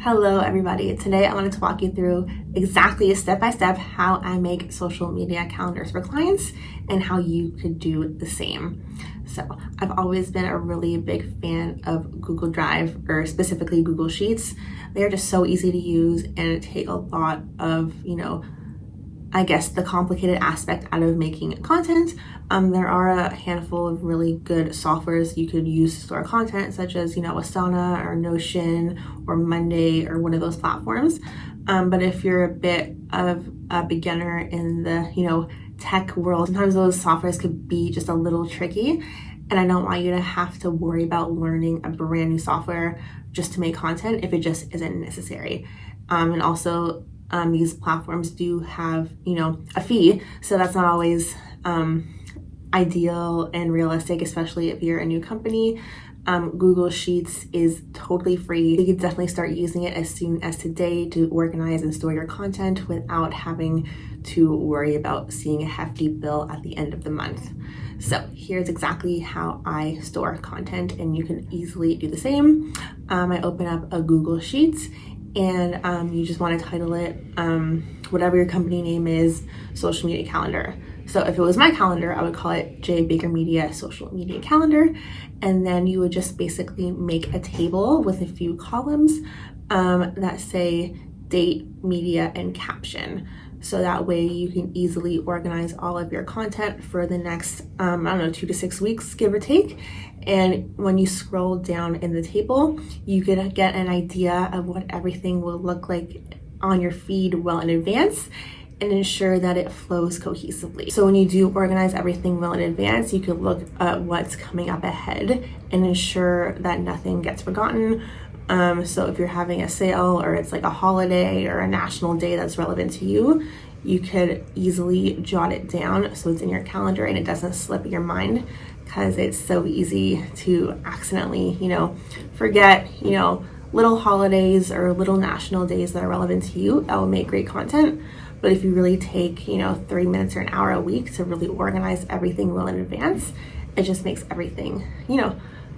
Hello everybody. Today I wanted to walk you through exactly step-by-step how I make social media calendars for clients and how you could do the same. So I've always been a really big fan of Google Drive, or specifically Google Sheets. They are just so easy to use and take a lot of, the complicated aspect out of making content. There are a handful of really good softwares you could use to store content, such as, Asana or Notion or Monday or one of those platforms. But if you're a bit of a beginner in the, tech world, sometimes those softwares could be just a little tricky. And I don't want you to have to worry about learning a brand new software just to make content if it just isn't necessary. And also, these platforms do have, a fee, so that's not always ideal and realistic, especially if you're a new company. Google Sheets is totally free. You can definitely start using it as soon as today to organize and store your content without having to worry about seeing a hefty bill at the end of the month. So here's exactly how I store content, and you can easily do the same. I open up a Google Sheets, and you just want to title it whatever your company name is, social media calendar. So if it was my calendar, I would call it J Baker Media Social Media Calendar. And then you would just basically make a table with a few columns that say date, media, and caption. So that way you can easily organize all of your content for the next, 2 to 6 weeks, give or take. And when you scroll down in the table, you could get an idea of what everything will look like on your feed well in advance, and ensure that it flows cohesively. So when you do organize everything well in advance, you can look at what's coming up ahead and ensure that nothing gets forgotten. So if you're having a sale, or it's like a holiday or a national day that's relevant to you, you could easily jot it down so it's in your calendar and it doesn't slip your mind, because it's so easy to accidentally, forget, little holidays or little national days that are relevant to you. That will make great content. But if you really take, 3 minutes or an hour a week to really organize everything well in advance, it just makes everything,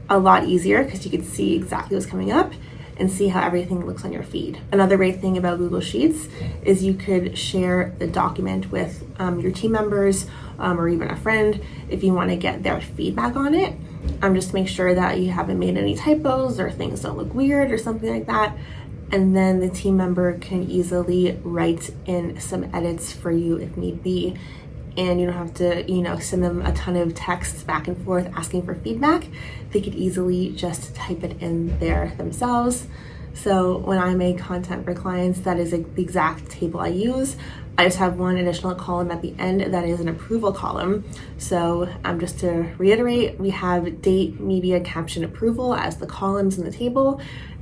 a lot easier, because you can see exactly what's coming up and see how everything looks on your feed. Another great thing about Google Sheets is you could share the document with your team members or even a friend if you want to get their feedback on it. Just to make sure that you haven't made any typos or things don't look weird or something like that. And then the team member can easily write in some edits for you if need be. And you don't have to, send them a ton of texts back and forth asking for feedback. They could easily just type it in there themselves. So when I make content for clients, that is the exact table I use. I just have one additional column at the end that is an approval column. So just to reiterate, we have date, media, caption, approval as the columns in the table.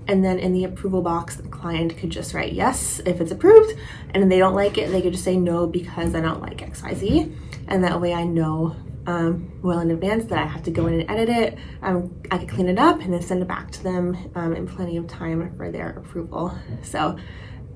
And then in the approval box, the client could just write yes if it's approved. And if they don't like it, they could just say no because I don't like XYZ. And that way I know well in advance that I have to go in and edit it. I can clean it up and then send it back to them in plenty of time for their approval. So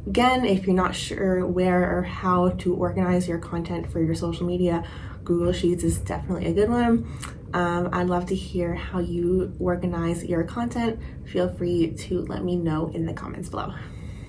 again, if you're not sure where or how to organize your content for your social media, Google Sheets is definitely a good one. I'd love to hear how you organize your content. Feel free to let me know in the comments below.